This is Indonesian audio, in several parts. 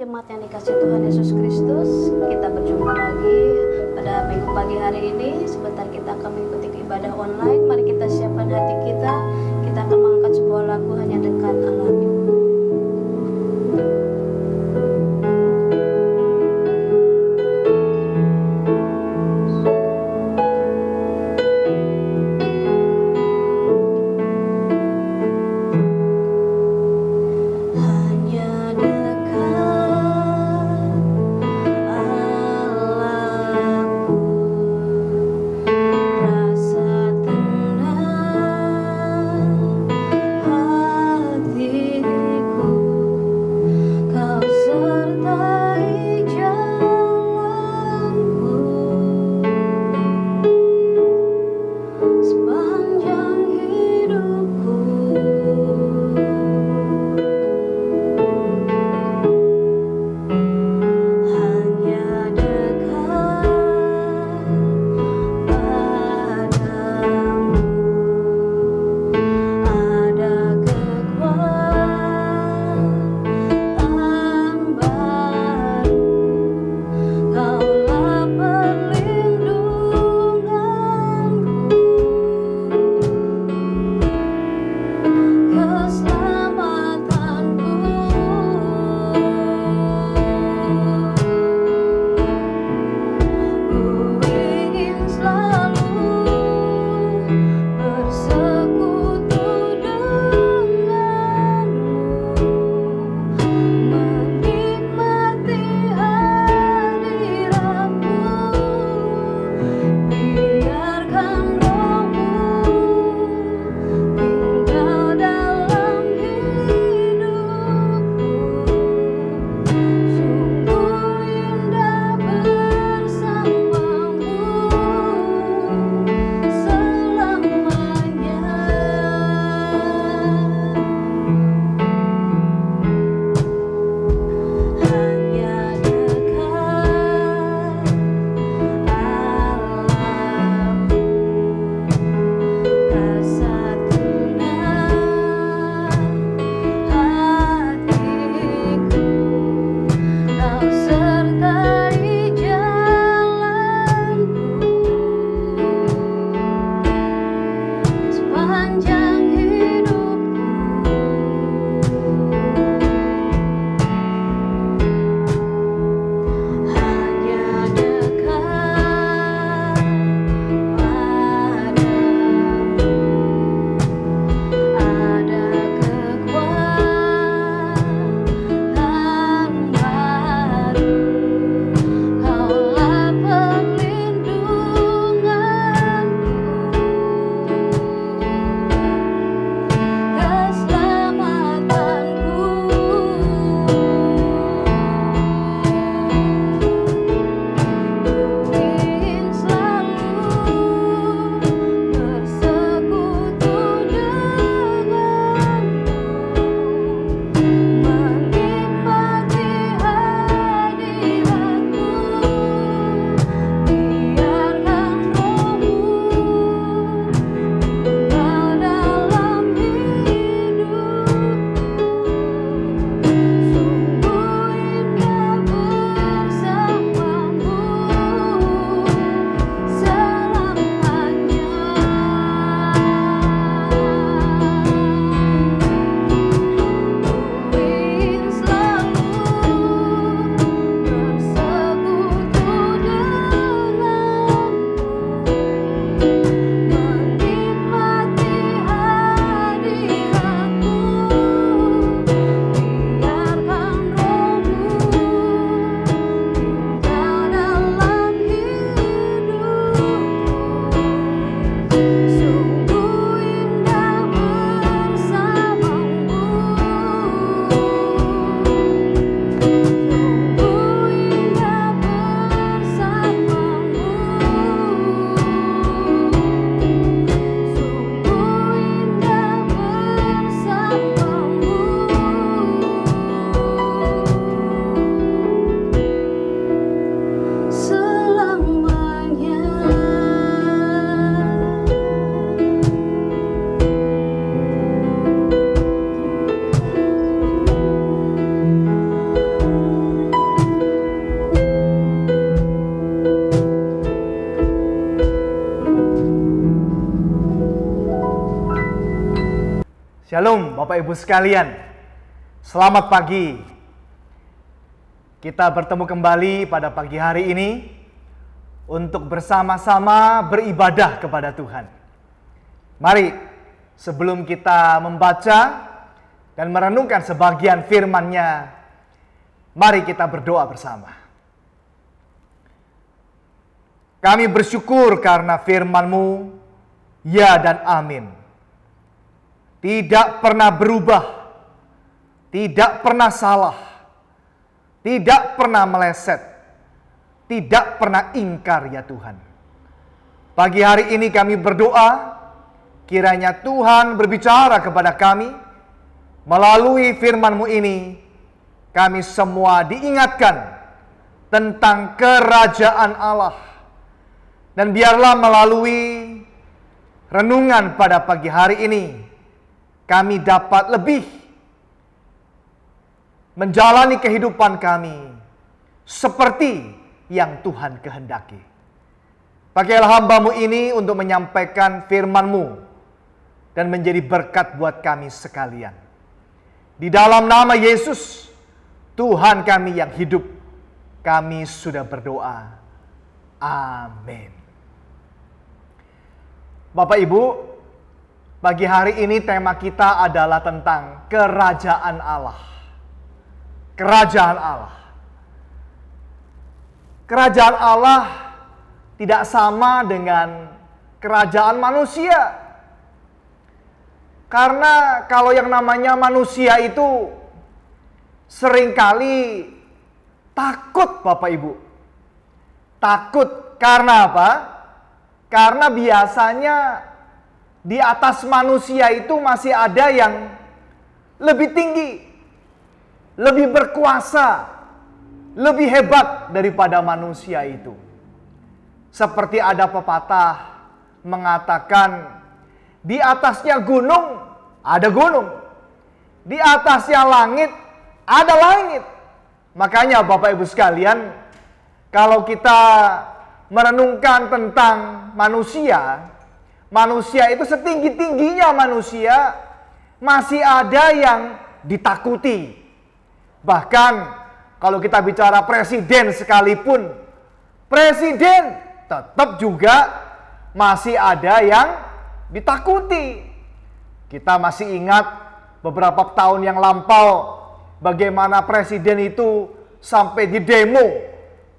jemaat yang dikasih Tuhan Yesus Kristus, kita berjumpa lagi pada minggu pagi hari ini. Sebentar kita akan mengikuti ibadah online. Mari kita siapkan hati kita. Kita akan mengangkat sebuah lagu hanya dekat alami. Rasa tenang hati Shalom Bapak Ibu sekalian. Selamat pagi. Kita bertemu kembali pada pagi hari ini untuk bersama-sama beribadah kepada Tuhan. Mari sebelum kita membaca dan merenungkan sebagian firman-Nya, mari kita berdoa bersama. Kami bersyukur karena firman-Mu, ya dan amin. Tidak pernah berubah, tidak pernah salah, tidak pernah meleset, tidak pernah ingkar ya Tuhan. Pagi hari ini kami berdoa, kiranya Tuhan berbicara kepada kami, melalui firman-Mu ini, kami semua diingatkan tentang kerajaan Allah. Dan biarlah melalui renungan pada pagi hari ini, kami dapat lebih menjalani kehidupan kami seperti yang Tuhan kehendaki. Pakailah hamba-Mu ini untuk menyampaikan firman-Mu dan menjadi berkat buat kami sekalian. Di dalam nama Yesus, Tuhan kami yang hidup, kami sudah berdoa. Amin. Bapak Ibu, pagi hari ini tema kita adalah tentang kerajaan Allah. Kerajaan Allah. Kerajaan Allah tidak sama dengan kerajaan manusia. Karena kalau yang namanya manusia itu seringkali takut Bapak Ibu. Takut karena apa? Karena biasanya di atas manusia itu masih ada yang lebih tinggi, lebih berkuasa, lebih hebat daripada manusia itu. Seperti ada pepatah mengatakan, di atasnya gunung, ada gunung. Di atasnya langit, ada langit. Makanya Bapak Ibu sekalian, kalau kita merenungkan tentang manusia, manusia itu setinggi-tingginya manusia, masih ada yang ditakuti. Bahkan kalau kita bicara presiden sekalipun, presiden tetap juga masih ada yang ditakuti. Kita masih ingat beberapa tahun yang lampau, bagaimana presiden itu sampai di demo.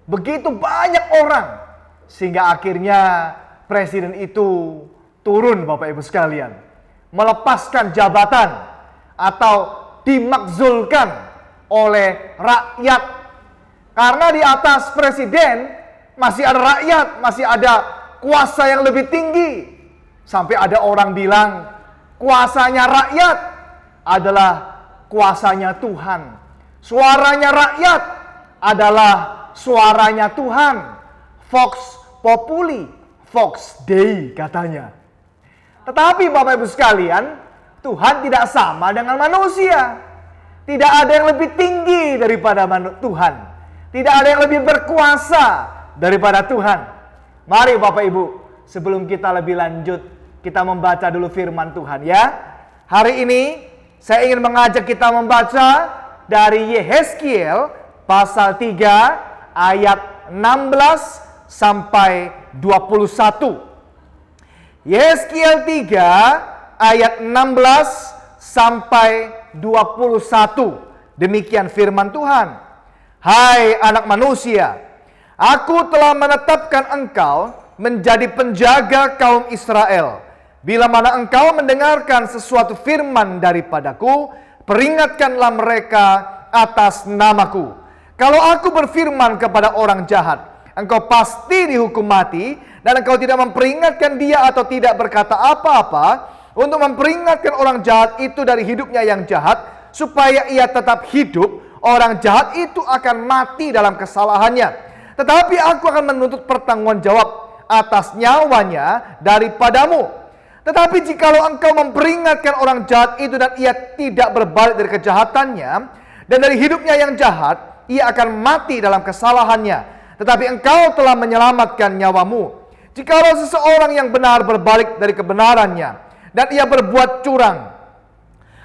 Begitu banyak orang, sehingga akhirnya presiden itu turun Bapak Ibu sekalian, melepaskan jabatan atau dimakzulkan oleh rakyat. Karena di atas presiden masih ada rakyat, masih ada kuasa yang lebih tinggi. Sampai ada orang bilang kuasanya rakyat adalah kuasanya Tuhan. Suaranya rakyat adalah suaranya Tuhan. Vox populi, Vox Dei katanya. Tetapi Bapak Ibu sekalian, Tuhan tidak sama dengan manusia. Tidak ada yang lebih tinggi daripada Tuhan. Tidak ada yang lebih berkuasa daripada Tuhan. Mari Bapak Ibu, sebelum kita lebih lanjut, kita membaca dulu firman Tuhan ya. Hari ini saya ingin mengajak kita membaca dari Yehezkiel pasal 3 ayat 16 sampai 21. Yehezkiel 3 ayat 16 sampai 21. Demikian firman Tuhan. Hai anak manusia, aku telah menetapkan engkau menjadi penjaga kaum Israel. Bila mana engkau mendengarkan sesuatu firman daripadaku, peringatkanlah mereka atas namaku. Kalau aku berfirman kepada orang jahat, engkau pasti dihukum mati, dan engkau tidak memperingatkan dia atau tidak berkata apa-apa untuk memperingatkan orang jahat itu dari hidupnya yang jahat, supaya ia tetap hidup, orang jahat itu akan mati dalam kesalahannya. Tetapi aku akan menuntut pertanggungan jawab atas nyawanya daripadamu. Tetapi jikalau engkau memperingatkan orang jahat itu dan ia tidak berbalik dari kejahatannya, dan dari hidupnya yang jahat, ia akan mati dalam kesalahannya. Tetapi engkau telah menyelamatkan nyawamu. Jikalau seseorang yang benar berbalik dari kebenarannya, dan ia berbuat curang,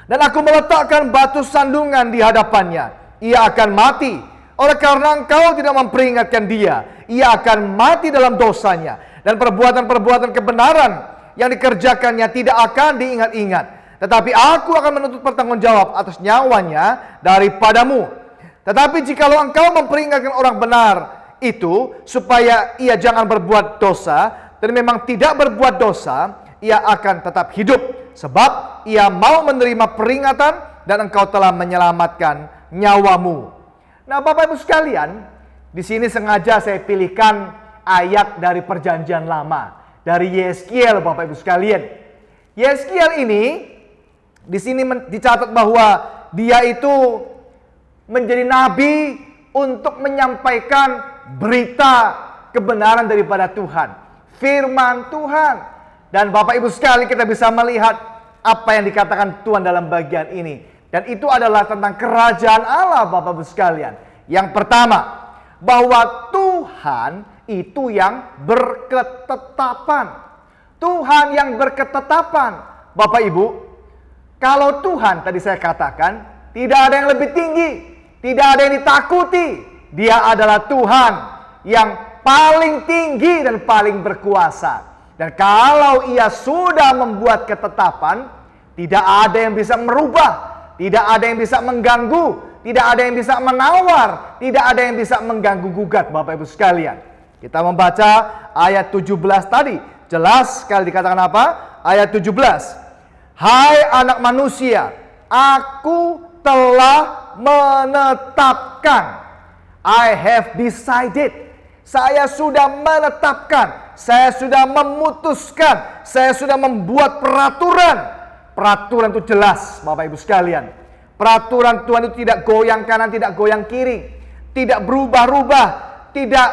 Dan aku meletakkan batu sandungan di hadapannya. Ia akan mati. Oleh karena engkau tidak memperingatkan dia, ia akan mati dalam dosanya. Dan perbuatan-perbuatan kebenaran yang dikerjakannya tidak akan diingat-ingat. Tetapi aku akan menuntut pertanggungjawab atas nyawanya daripadamu. Tetapi jikalau engkau memperingatkan orang benar itu, supaya ia jangan berbuat dosa, dan memang tidak berbuat dosa, ia akan tetap hidup. Sebab ia mau menerima peringatan dan engkau telah menyelamatkan nyawamu. Nah, Bapak Ibu sekalian, di sini sengaja saya pilihkan ayat dari Perjanjian Lama, dari Yeskiel, Bapak Ibu sekalian. Yeskiel ini di sini dicatat bahwa dia itu menjadi nabi untuk menyampaikan berita kebenaran daripada Tuhan, firman Tuhan. Dan Bapak Ibu sekalian, kita bisa melihat apa yang dikatakan Tuhan dalam bagian ini. Dan itu adalah tentang kerajaan Allah, Bapak Ibu sekalian. Yang pertama, bahwa Tuhan itu yang berketetapan. Tuhan yang berketetapan. Bapak Ibu, kalau Tuhan, tadi saya katakan, tidak ada yang lebih tinggi, tidak ada yang ditakuti. Dia adalah Tuhan yang paling tinggi dan paling berkuasa. Dan kalau ia sudah membuat ketetapan, tidak ada yang bisa merubah, tidak ada yang bisa mengganggu, tidak ada yang bisa menawar, tidak ada yang bisa mengganggu gugat, Bapak Ibu sekalian. Kita membaca ayat 17 tadi, jelas sekali dikatakan apa? Ayat 17. Hai anak manusia, aku telah menetapkan. I have decided. Saya sudah menetapkan, saya sudah memutuskan, saya sudah membuat peraturan. Peraturan itu jelas, Bapak Ibu sekalian. Peraturan Tuhan itu tidak goyang kanan, tidak goyang kiri, tidak berubah-ubah, tidak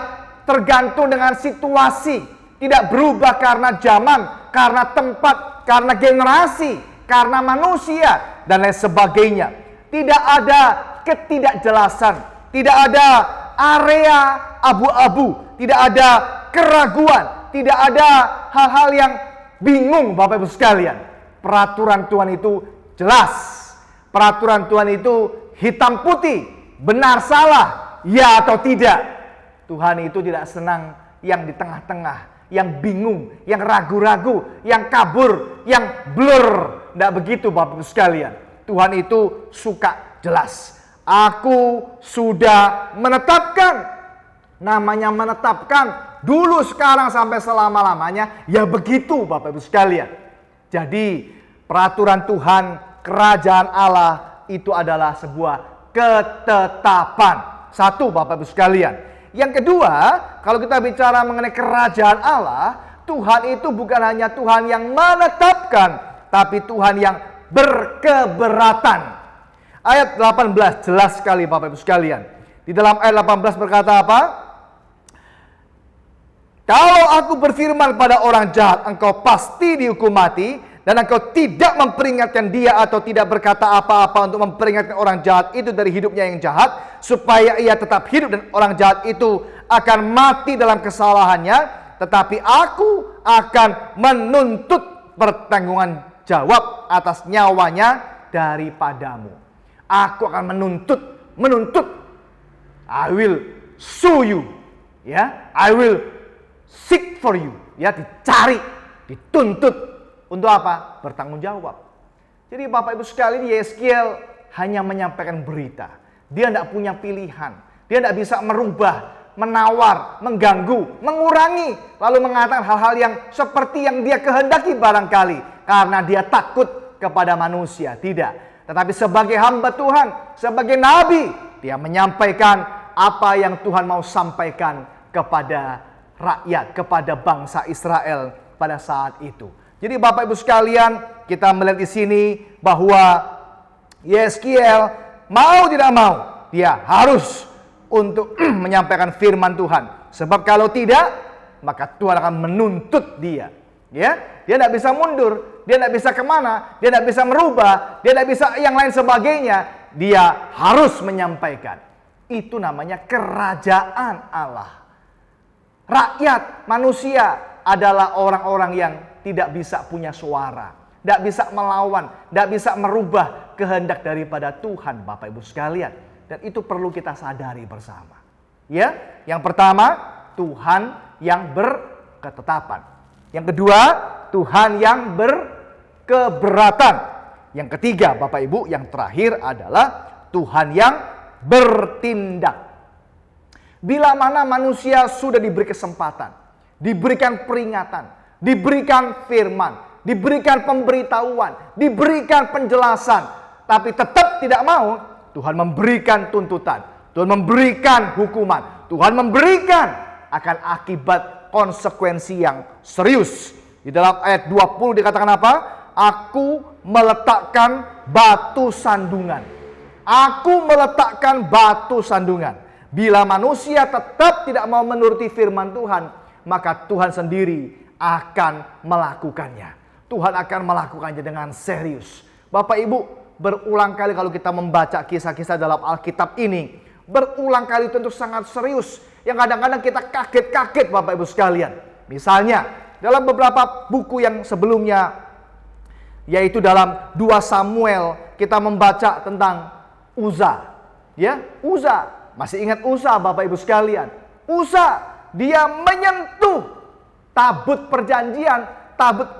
tergantung dengan situasi, tidak berubah karena zaman, karena tempat, karena generasi, karena manusia, dan lain sebagainya. Tidak ada ketidakjelasan, tidak ada area abu-abu, tidak ada keraguan, tidak ada hal-hal yang bingung, Bapak Ibu sekalian. Peraturan Tuhan itu jelas. Peraturan Tuhan itu hitam putih, benar salah, ya atau tidak. Tuhan itu tidak senang yang di tengah-tengah, yang bingung, yang ragu-ragu, yang kabur, yang blur. Tidak begitu, Bapak Ibu sekalian. Tuhan itu suka jelas. Aku sudah menetapkan. Namanya menetapkan, dulu, sekarang, sampai selama-lamanya, ya begitu, Bapak Ibu sekalian. Jadi peraturan Tuhan, kerajaan Allah itu adalah sebuah ketetapan. Satu, Bapak Ibu sekalian. Yang kedua, kalau kita bicara mengenai kerajaan Allah, Tuhan itu bukan hanya Tuhan yang menetapkan, tapi Tuhan yang berkeberatan. Ayat 18 jelas sekali, Bapak Ibu sekalian. Di dalam ayat 18 berkata apa? Kalau aku berfirman pada orang jahat, engkau pasti dihukum mati, dan engkau tidak memperingatkan dia atau tidak berkata apa-apa untuk memperingatkan orang jahat itu dari hidupnya yang jahat, supaya ia tetap hidup dan orang jahat itu akan mati dalam kesalahannya, tetapi aku akan menuntut pertanggungan jawab atas nyawanya daripadamu. Aku akan menuntut. I will sue you. Ya, I will seek for you. Ya, dicari, dituntut. Untuk apa? Bertanggung jawab. Jadi Bapak Ibu sekalian, Yeskiel hanya menyampaikan berita. Dia tidak punya pilihan. Dia tidak bisa merubah, menawar, mengganggu, mengurangi. Lalu mengatakan hal-hal yang seperti yang dia kehendaki barangkali. Karena dia takut kepada manusia. Tidak. Tetapi sebagai hamba Tuhan, sebagai nabi, dia menyampaikan apa yang Tuhan mau sampaikan kepada rakyat, kepada bangsa Israel pada saat itu. Jadi Bapak Ibu sekalian, kita melihat di sini bahwa Yeskiel mau tidak mau, dia harus untuk menyampaikan firman Tuhan. Sebab kalau tidak, maka Tuhan akan menuntut dia. Ya, dia tidak bisa mundur, dia tidak bisa kemana, dia tidak bisa merubah, dia tidak bisa yang lain sebagainya. Dia harus menyampaikan. Itu namanya kerajaan Allah. Rakyat, manusia adalah orang-orang yang tidak bisa punya suara, tidak bisa melawan, tidak bisa merubah, kehendak daripada Tuhan, Bapak Ibu sekalian. Dan itu perlu kita sadari bersama. Ya, yang pertama, Tuhan yang berketetapan. Yang kedua, Tuhan yang berkeberatan. Yang ketiga, Bapak Ibu, yang terakhir adalah Tuhan yang bertindak. Bila mana manusia sudah diberi kesempatan, diberikan peringatan, diberikan firman, diberikan pemberitahuan, diberikan penjelasan, tapi tetap tidak mau, Tuhan memberikan tuntutan, Tuhan memberikan hukuman, Tuhan memberikan akan akibat konsekuensi yang serius. Di dalam ayat 20 dikatakan apa? Aku meletakkan batu sandungan. Aku meletakkan batu sandungan. Bila manusia tetap tidak mau menuruti firman Tuhan, maka Tuhan sendiri akan melakukannya. Tuhan akan melakukannya dengan serius. Bapak Ibu, berulang kali kalau kita membaca kisah-kisah dalam Alkitab ini, berulang kali tentu sangat serius. Yang kadang-kadang kita kaget-kaget Bapak Ibu sekalian. Misalnya, dalam beberapa buku yang sebelumnya, yaitu dalam 2 Samuel, kita membaca tentang Uza. Ya, Uza. Masih ingat Uza Bapak Ibu sekalian? Uza, dia menyentuh tabut perjanjian.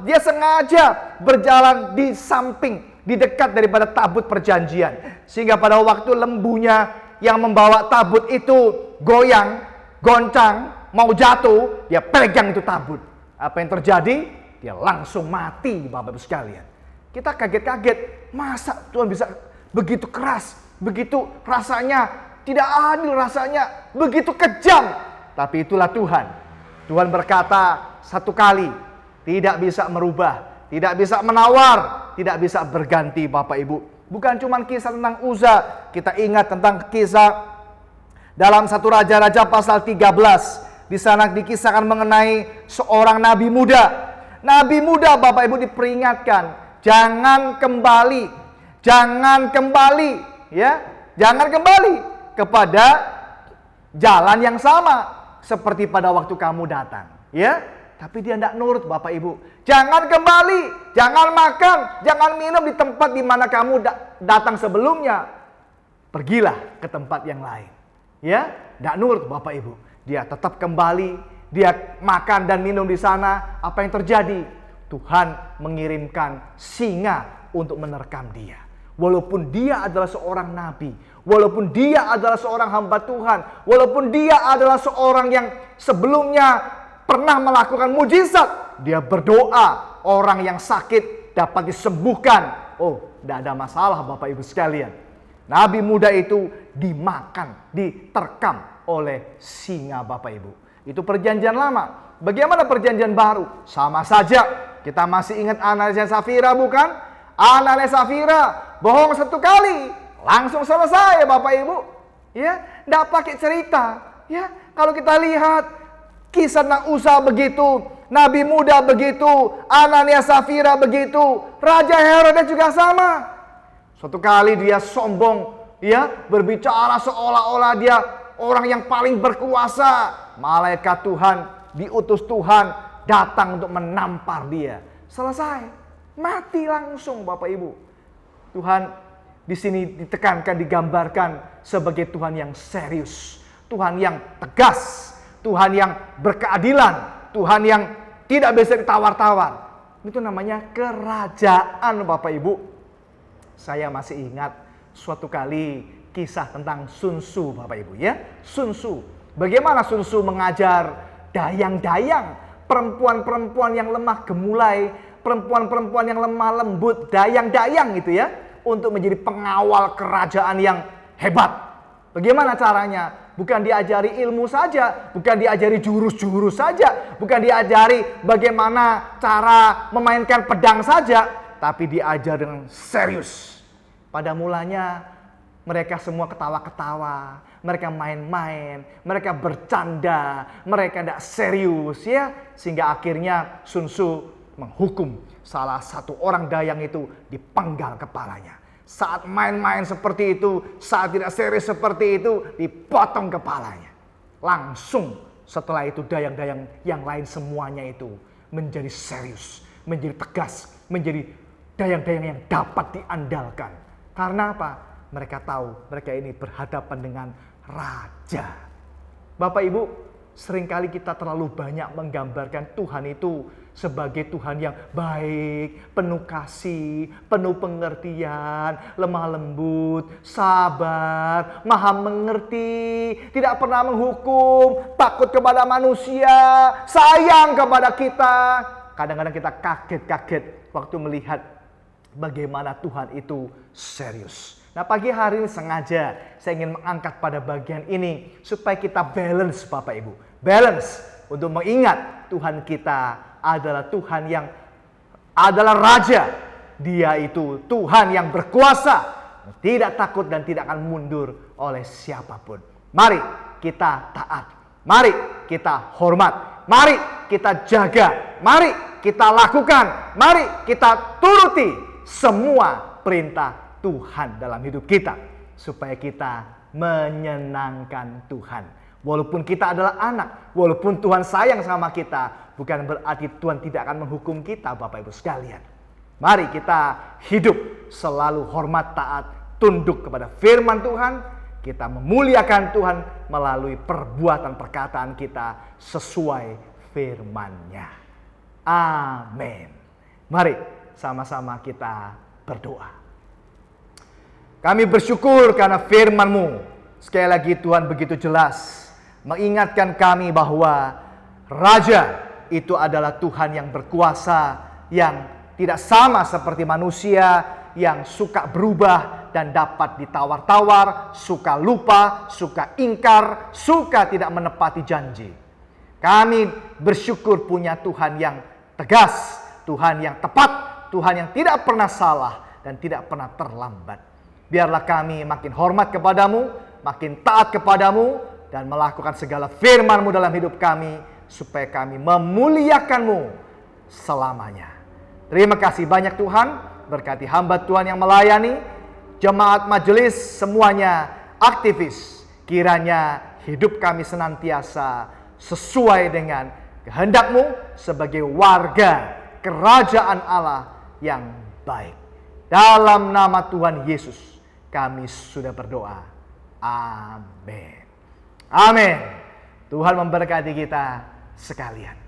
Dia sengaja berjalan di samping, di dekat daripada tabut perjanjian. Sehingga pada waktu lembunya yang membawa tabut itu goyang, goncang, mau jatuh, dia pegang itu tabut. Apa yang terjadi? Dia langsung mati Bapak Ibu sekalian. Kita kaget-kaget, masa Tuhan bisa begitu keras, begitu rasanya tidak adil, rasanya begitu kejam. Tapi itulah Tuhan. Tuhan berkata satu kali, tidak bisa merubah, tidak bisa menawar, tidak bisa berganti Bapak Ibu. Bukan cuma kisah tentang Uza, kita ingat tentang kisah dalam 1 Raja-Raja pasal 13. Di sana dikisahkan mengenai seorang nabi muda. Nabi muda Bapak Ibu diperingatkan, jangan kembali, ya, jangan kembali kepada jalan yang sama seperti pada waktu kamu datang, ya. Tapi dia tidak nurut Bapak Ibu. Jangan kembali, jangan makan, jangan minum di tempat di mana kamu datang sebelumnya. Pergilah ke tempat yang lain. Ya, tidak nurut Bapak Ibu. Dia tetap kembali, dia makan dan minum di sana. Apa yang terjadi? Tuhan mengirimkan singa untuk menerkam dia. Walaupun dia adalah seorang nabi, walaupun dia adalah seorang hamba Tuhan, walaupun dia adalah seorang yang sebelumnya pernah melakukan mujizat, dia berdoa orang yang sakit dapat disembuhkan. Oh, tidak ada masalah Bapak Ibu sekalian. Nabi muda itu dimakan, diterkam oleh singa Bapak Ibu. Itu perjanjian lama. Bagaimana perjanjian baru? Sama saja. Kita masih ingat Ananias dan Safira bukan? Ananias Safira bohong satu kali, langsung selesai Bapak Ibu. Ya, tidak pakai cerita. Ya, kalau kita lihat kisah tentang Uza begitu, nabi muda begitu, Ananias Safira begitu, Raja Herodes juga sama. Suatu kali dia sombong, ya, berbicara seolah-olah dia orang yang paling berkuasa. Malaikat Tuhan, diutus Tuhan datang untuk menampar dia. Selesai. Mati langsung Bapak Ibu. Tuhan di sini ditekankan, digambarkan sebagai Tuhan yang serius, Tuhan yang tegas, Tuhan yang berkeadilan, Tuhan yang tidak bisa ditawar-tawar. Itu namanya kerajaan Bapak Ibu. Saya masih ingat suatu kali kisah tentang Sun Tzu Bapak Ibu ya. Sun Tzu. Bagaimana Sun Tzu mengajar dayang-dayang, perempuan-perempuan yang lemah gemulai, perempuan-perempuan yang lemah lembut, dayang-dayang gitu ya, untuk menjadi pengawal kerajaan yang hebat. Bagaimana caranya? Bukan diajari ilmu saja, bukan diajari jurus-jurus saja, bukan diajari bagaimana cara memainkan pedang saja, tapi diajar dengan serius. Pada mulanya mereka semua ketawa-ketawa, mereka main-main, mereka bercanda, mereka tidak serius ya, sehingga akhirnya Sun Tzu menghukum salah satu orang dayang itu dipenggal kepalanya. Saat main-main seperti itu, saat tidak serius seperti itu, dipotong kepalanya. Langsung setelah itu dayang-dayang yang lain semuanya itu menjadi serius, menjadi tegas, menjadi dayang-dayang yang dapat diandalkan. Karena apa? Mereka tahu mereka ini berhadapan dengan raja. Bapak Ibu, seringkali kita terlalu banyak menggambarkan Tuhan itu sebagai Tuhan yang baik, penuh kasih, penuh pengertian, lemah lembut, sabar, maha mengerti, tidak pernah menghukum, takut kepada manusia, sayang kepada kita. Kadang-kadang kita kaget-kaget waktu melihat bagaimana Tuhan itu serius. Nah, pagi hari ini sengaja saya ingin mengangkat pada bagian ini supaya kita balance Bapak Ibu. Balance untuk mengingat Tuhan kita adalah Tuhan yang adalah Raja. Dia itu Tuhan yang berkuasa, tidak takut dan tidak akan mundur oleh siapapun. Mari kita taat, mari kita hormat, mari kita jaga, mari kita lakukan, mari kita turuti semua perintah Tuhan dalam hidup kita, supaya kita menyenangkan Tuhan. Walaupun kita adalah anak, walaupun Tuhan sayang sama kita, bukan berarti Tuhan tidak akan menghukum kita, Bapak Ibu sekalian. Mari kita hidup selalu hormat, taat, tunduk kepada firman Tuhan. Kita memuliakan Tuhan melalui perbuatan perkataan kita sesuai firman-Nya. Amin. Mari sama-sama kita berdoa. Kami bersyukur karena firman-Mu. Sekali lagi Tuhan begitu jelas mengingatkan kami bahwa Raja itu adalah Tuhan yang berkuasa, yang tidak sama seperti manusia, yang suka berubah dan dapat ditawar-tawar, suka lupa, suka ingkar, suka tidak menepati janji. Kami bersyukur punya Tuhan yang tegas, Tuhan yang tepat, Tuhan yang tidak pernah salah dan tidak pernah terlambat. Biarlah kami makin hormat kepadamu, makin taat kepadamu, dan melakukan segala firman-Mu dalam hidup kami, supaya kami memuliakan-Mu selamanya. Terima kasih banyak Tuhan, berkati hamba Tuhan yang melayani, jemaat majelis semuanya, aktivis. Kiranya hidup kami senantiasa sesuai dengan kehendak-Mu sebagai warga kerajaan Allah yang baik. Dalam nama Tuhan Yesus kami sudah berdoa. Amin. Amin. Tuhan memberkati kita sekalian.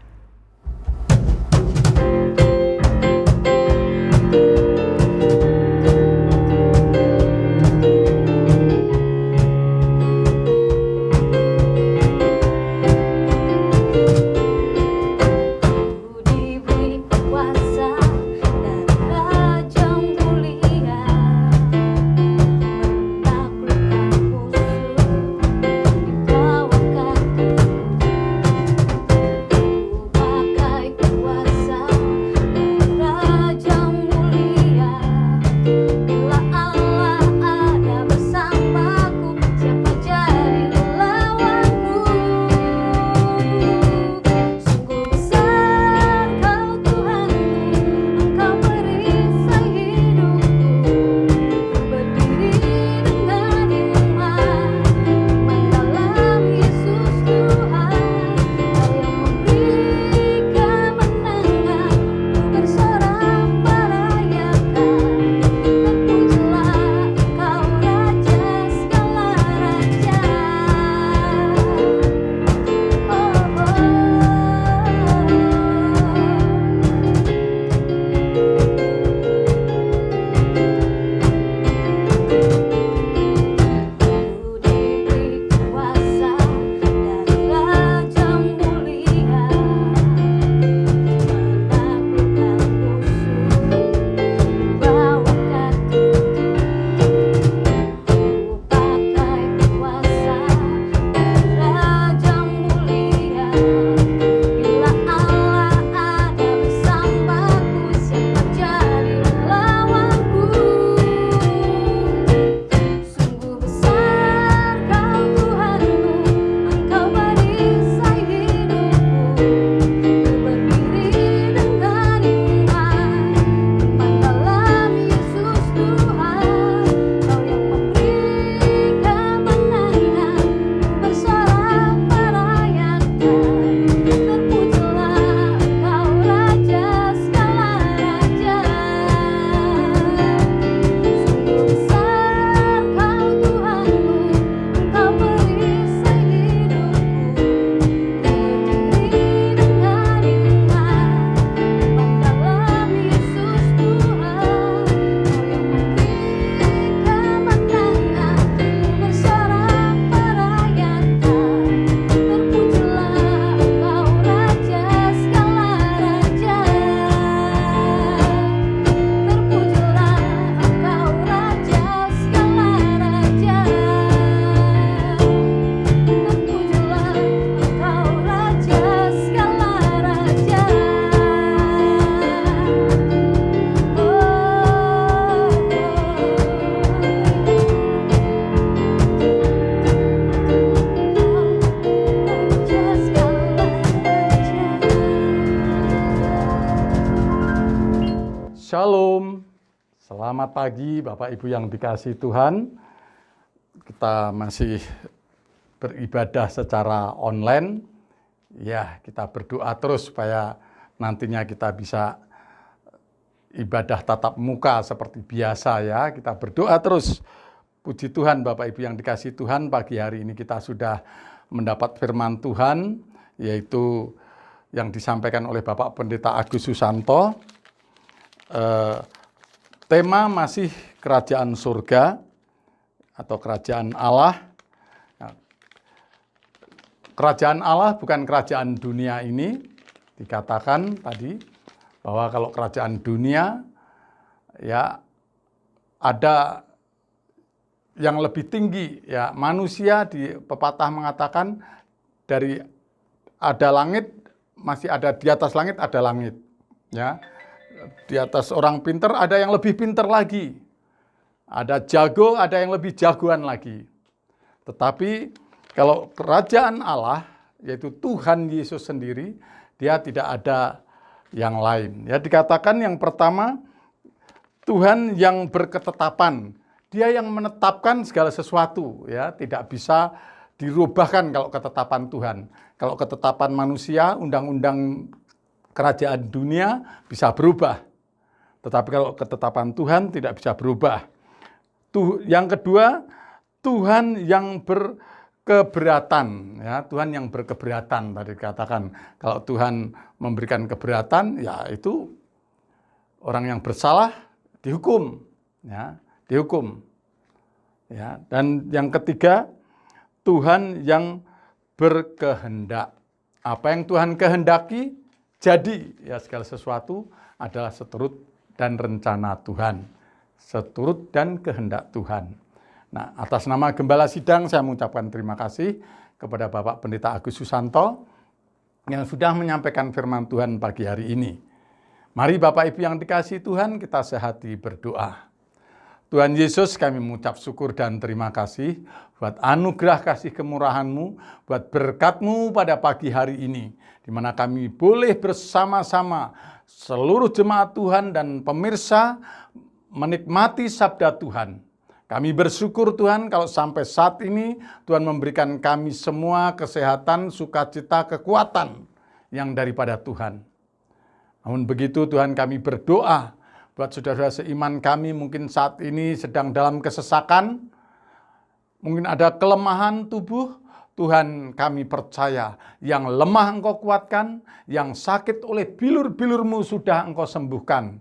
Selamat pagi Bapak Ibu yang dikasihi Tuhan. Kita masih beribadah secara online. Ya, kita berdoa terus supaya nantinya kita bisa ibadah tatap muka seperti biasa ya. Kita berdoa terus. Puji Tuhan Bapak Ibu yang dikasihi Tuhan, pagi hari ini kita sudah mendapat firman Tuhan, yaitu yang disampaikan oleh Bapak Pendeta Agus Susanto. Tema masih kerajaan surga atau kerajaan Allah. Kerajaan Allah bukan kerajaan dunia ini. Dikatakan tadi bahwa kalau kerajaan dunia ya ada yang lebih tinggi ya, manusia di pepatah mengatakan dari ada langit masih ada di atas langit ada langit ya. Di atas orang pinter ada yang lebih pinter lagi. Ada jago, ada yang lebih jagoan lagi. Tetapi kalau kerajaan Allah yaitu Tuhan Yesus sendiri, dia tidak ada yang lain. Ya, dikatakan yang pertama Tuhan yang berketetapan. Dia yang menetapkan segala sesuatu, ya, tidak bisa dirubahkan kalau ketetapan Tuhan. Kalau ketetapan manusia, undang-undang kerajaan dunia bisa berubah. Tetapi kalau ketetapan Tuhan tidak bisa berubah. Yang kedua, Tuhan yang berkeberatan, ya, Tuhan yang berkeberatan tadi dikatakan. Kalau Tuhan memberikan keberatan, ya itu orang yang bersalah dihukum, ya. Dihukum. Ya, dan yang ketiga, Tuhan yang berkehendak. Apa yang Tuhan kehendaki jadi, ya segala sesuatu adalah seturut dan rencana Tuhan. Seturut dan kehendak Tuhan. Nah, atas nama Gembala Sidang saya mengucapkan terima kasih kepada Bapak Pendeta Agus Susanto yang sudah menyampaikan firman Tuhan pagi hari ini. Mari Bapak Ibu yang dikasihi Tuhan, kita sehati berdoa. Tuhan Yesus, kami mengucap syukur dan terima kasih buat anugerah kasih kemurahan-Mu, buat berkat-Mu pada pagi hari ini, di mana kami boleh bersama-sama seluruh jemaat Tuhan dan pemirsa menikmati sabda Tuhan. Kami bersyukur Tuhan kalau sampai saat ini Tuhan memberikan kami semua kesehatan, sukacita, kekuatan yang daripada Tuhan. Namun begitu Tuhan, kami berdoa buat saudara seiman kami mungkin saat ini sedang dalam kesesakan, mungkin ada kelemahan tubuh. Tuhan, kami percaya yang lemah Engkau kuatkan, yang sakit oleh bilur-bilur-Mu sudah Engkau sembuhkan.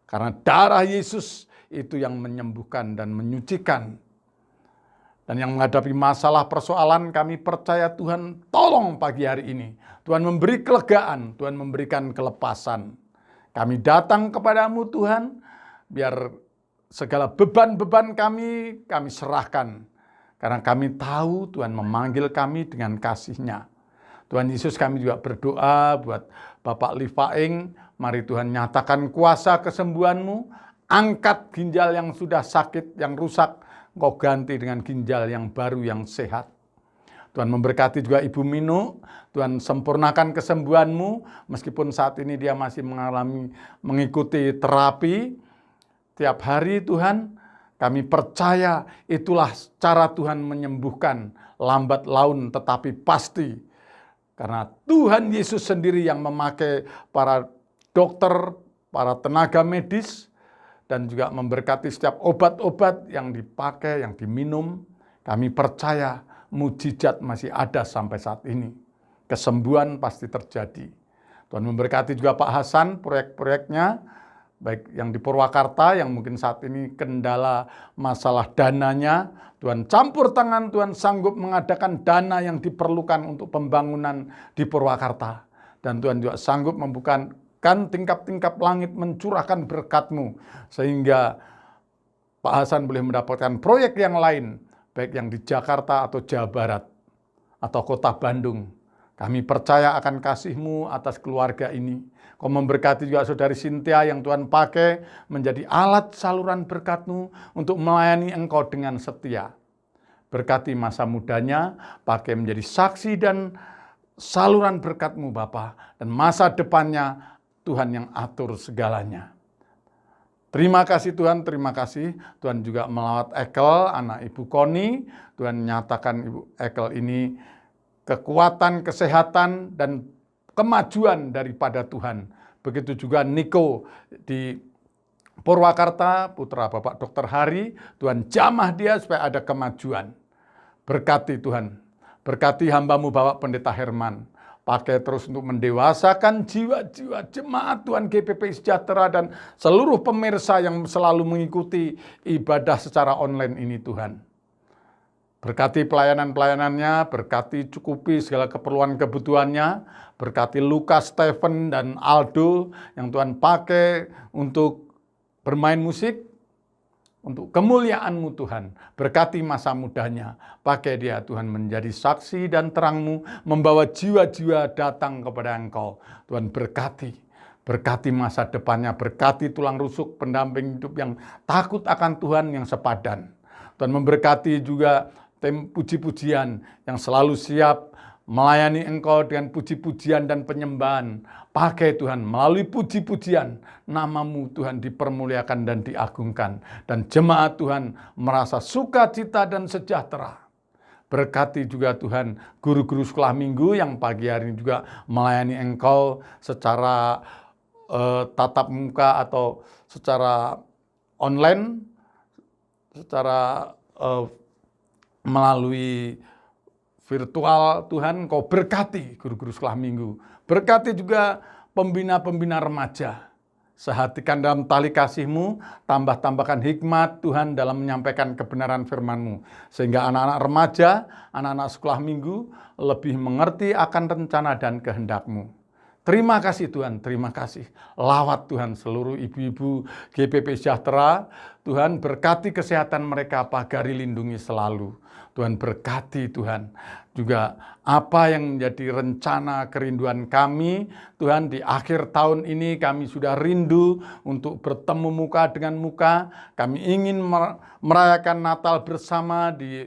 Karena darah Yesus itu yang menyembuhkan dan menyucikan. Dan yang menghadapi masalah persoalan, kami percaya Tuhan tolong pagi hari ini. Tuhan memberi kelegaan, Tuhan memberikan kelepasan. Kami datang kepadamu Tuhan, biar segala beban-beban kami serahkan. Karena kami tahu Tuhan memanggil kami dengan kasih-Nya. Tuhan Yesus, kami juga berdoa buat Bapak Livaing, mari Tuhan nyatakan kuasa kesembuhan-Mu, angkat ginjal yang sudah sakit, yang rusak, Engkau ganti dengan ginjal yang baru, yang sehat. Tuhan memberkati juga Ibu Minu, Tuhan sempurnakan kesembuhan-Mu, meskipun saat ini dia masih mengikuti terapi. Tiap hari Tuhan, kami percaya itulah cara Tuhan menyembuhkan, lambat laun tetapi pasti. Karena Tuhan Yesus sendiri yang memakai para dokter, para tenaga medis, dan juga memberkati setiap obat-obat yang dipakai, yang diminum. Kami percaya mujizat masih ada sampai saat ini. Kesembuhan pasti terjadi. Tuhan memberkati juga Pak Hasan, proyek-proyeknya, baik yang di Purwakarta, yang mungkin saat ini kendala masalah dananya. Tuhan campur tangan, Tuhan sanggup mengadakan dana yang diperlukan untuk pembangunan di Purwakarta. Dan Tuhan juga sanggup membukakan tingkap-tingkap langit, mencurahkan berkat-Mu, sehingga Pak Hasan boleh mendapatkan proyek yang lain, baik yang di Jakarta atau Jawa Barat, atau kota Bandung. Kami percaya akan kasih-Mu atas keluarga ini. Kau memberkati juga saudari Cynthia yang Tuhan pakai menjadi alat saluran berkat-Mu untuk melayani Engkau dengan setia. Berkati masa mudanya, pakai menjadi saksi dan saluran berkat-Mu Bapa. Dan masa depannya Tuhan yang atur segalanya. Terima kasih Tuhan, terima kasih. Tuhan juga melawat Ekel, anak Ibu Koni. Tuhan nyatakan Ibu Ekel ini kekuatan, kesehatan, dan kemajuan daripada Tuhan. Begitu juga Niko di Purwakarta, putra Bapak Dr. Hari. Tuhan jamah dia supaya ada kemajuan. Berkati Tuhan, berkati hamba-Mu Bapak Pendeta Herman. Pakai terus untuk mendewasakan jiwa-jiwa jemaat Tuhan GPP Sejahtera dan seluruh pemirsa yang selalu mengikuti ibadah secara online ini Tuhan. Berkati pelayanan-pelayanannya, berkati cukupi segala keperluan kebutuhannya, berkati Lukas, Stephen, dan Aldo yang Tuhan pakai untuk bermain musik, untuk kemuliaan-Mu Tuhan. Berkati masa mudanya. Pakai dia Tuhan menjadi saksi dan terang-Mu, membawa jiwa-jiwa datang kepada Engkau. Tuhan berkati. Berkati masa depannya, berkati tulang rusuk pendamping hidup yang takut akan Tuhan yang sepadan. Tuhan memberkati juga tim puji-pujian yang selalu siap melayani Engkau dengan puji-pujian dan penyembahan. Pakai Tuhan, melalui puji-pujian, nama-Mu Tuhan dipermuliakan dan diagungkan. Dan jemaat Tuhan merasa sukacita dan sejahtera. Berkati juga Tuhan guru-guru sekolah minggu yang pagi hari ini juga melayani Engkau secara tatap muka atau secara online, secara melalui virtual. Tuhan Kau berkati guru-guru sekolah minggu. Berkati juga pembina-pembina remaja. Sehatikan dalam tali kasih-Mu, tambah-tambahkan hikmat Tuhan dalam menyampaikan kebenaran firman-Mu. Sehingga anak-anak remaja, anak-anak sekolah minggu lebih mengerti akan rencana dan kehendak-Mu. Terima kasih Tuhan, terima kasih. Lawat Tuhan seluruh ibu-ibu GPP Sejahtera. Tuhan berkati kesehatan mereka, pagari lindungi selalu. Tuhan berkati Tuhan. Juga apa yang menjadi rencana kerinduan kami, Tuhan di akhir tahun ini kami sudah rindu untuk bertemu muka dengan muka. Kami ingin merayakan Natal bersama di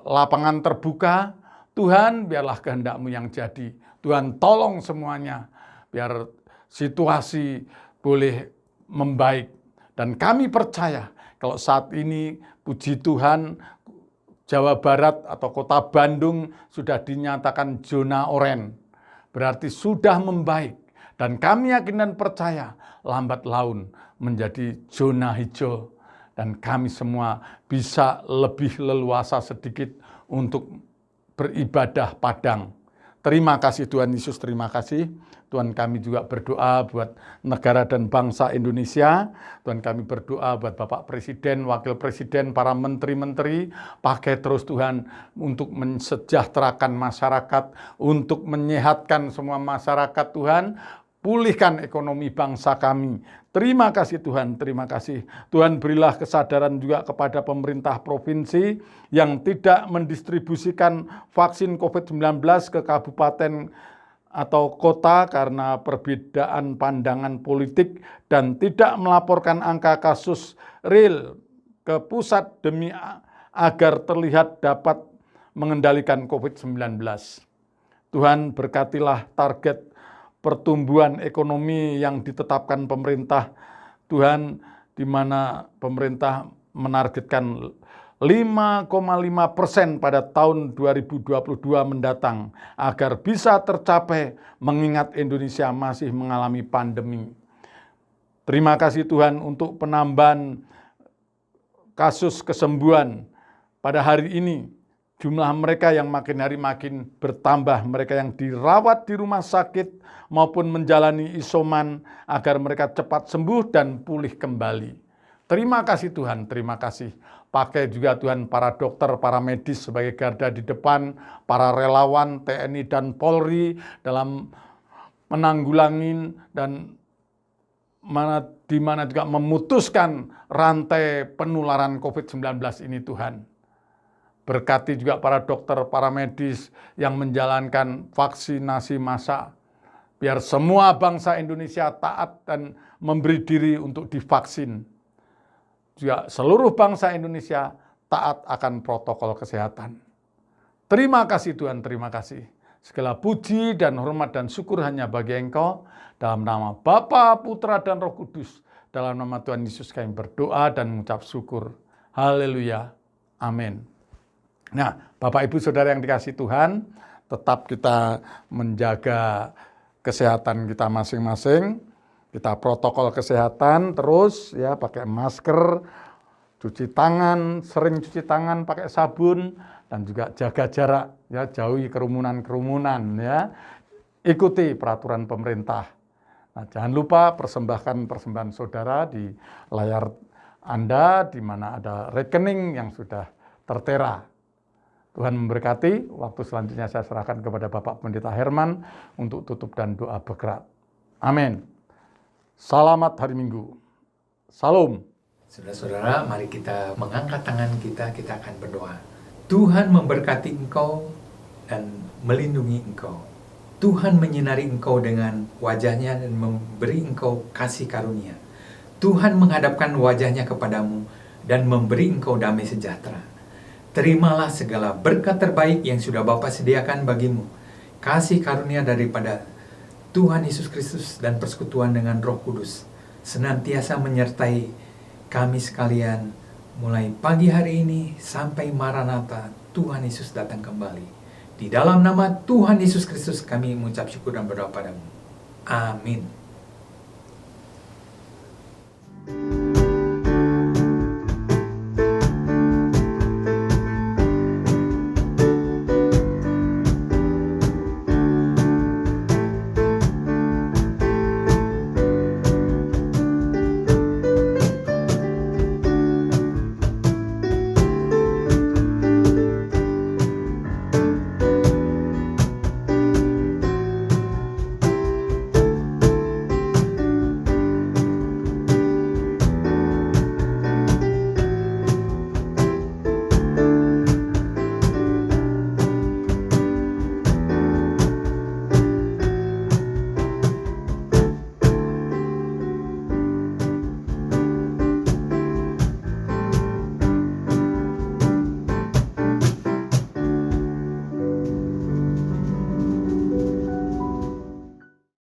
lapangan terbuka. Tuhan biarlah kehendak-Mu yang jadi. Tuhan tolong semuanya biar situasi boleh membaik. Dan kami percaya kalau saat ini puji Tuhan Jawa Barat atau kota Bandung sudah dinyatakan zona oranye. Berarti sudah membaik. Dan kami yakin dan percaya lambat laun menjadi zona hijau. Dan kami semua bisa lebih leluasa sedikit untuk beribadah padang. Terima kasih Tuhan Yesus, terima kasih. Tuhan kami juga berdoa buat negara dan bangsa Indonesia. Tuhan kami berdoa buat Bapak Presiden, Wakil Presiden, para menteri-menteri. Pakai terus Tuhan untuk mensejahterakan masyarakat, untuk menyehatkan semua masyarakat Tuhan. Pulihkan ekonomi bangsa kami. Terima kasih Tuhan, terima kasih. Tuhan berilah kesadaran juga kepada pemerintah provinsi yang tidak mendistribusikan vaksin COVID-19 ke kabupaten atau kota karena perbedaan pandangan politik dan tidak melaporkan angka kasus real ke pusat demi agar terlihat dapat mengendalikan COVID-19. Tuhan berkatilah target pertumbuhan ekonomi yang ditetapkan pemerintah. Tuhan, di mana pemerintah menargetkan 5,5% pada tahun 2022 mendatang agar bisa tercapai mengingat Indonesia masih mengalami pandemi. Terima kasih Tuhan untuk penambahan kasus kesembuhan pada hari ini. Jumlah mereka yang makin hari makin bertambah, mereka yang dirawat di rumah sakit maupun menjalani isoman agar mereka cepat sembuh dan pulih kembali. Terima kasih Tuhan, terima kasih. Pakai juga Tuhan para dokter, para medis sebagai garda di depan, para relawan TNI dan Polri dalam menanggulangi dan di mana juga memutuskan rantai penularan COVID-19 ini Tuhan. Berkati juga para dokter, para medis yang menjalankan vaksinasi massal. Biar semua bangsa Indonesia taat dan memberi diri untuk divaksin. Juga seluruh bangsa Indonesia taat akan protokol kesehatan. Terima kasih Tuhan, terima kasih. Segala puji dan hormat dan syukur hanya bagi Engkau. Dalam nama Bapa, Putra, dan Roh Kudus. Dalam nama Tuhan Yesus kami berdoa dan mengucap syukur. Haleluya. Amin. Nah, Bapak Ibu Saudara yang dikasihi Tuhan, tetap kita menjaga kesehatan kita masing-masing. Kita protokol kesehatan terus ya, pakai masker, cuci tangan, sering cuci tangan pakai sabun, dan juga jaga jarak ya, jauhi kerumunan-kerumunan ya. Ikuti peraturan pemerintah. Nah, jangan lupa persembahkan persembahan saudara di layar Anda di mana ada rekening yang sudah tertera. Tuhan memberkati. Waktu selanjutnya saya serahkan kepada Bapak Pendeta Herman untuk tutup dan doa bergerak. Amin. Selamat hari Minggu. Salam. Saudara-saudara, mari kita mengangkat tangan kita akan berdoa. Tuhan memberkati engkau dan melindungi engkau. Tuhan menyinari engkau dengan wajahnya dan memberi engkau kasih karunia. Tuhan menghadapkan wajahnya kepadamu dan memberi engkau damai sejahtera. Terimalah segala berkat terbaik yang sudah Bapa sediakan bagimu. Kasih karunia daripada Tuhan Yesus Kristus dan persekutuan dengan Roh Kudus senantiasa menyertai kami sekalian mulai pagi hari ini sampai Maranatha Tuhan Yesus datang kembali. Di dalam nama Tuhan Yesus Kristus kami mengucap syukur dan berdoa padamu. Amin.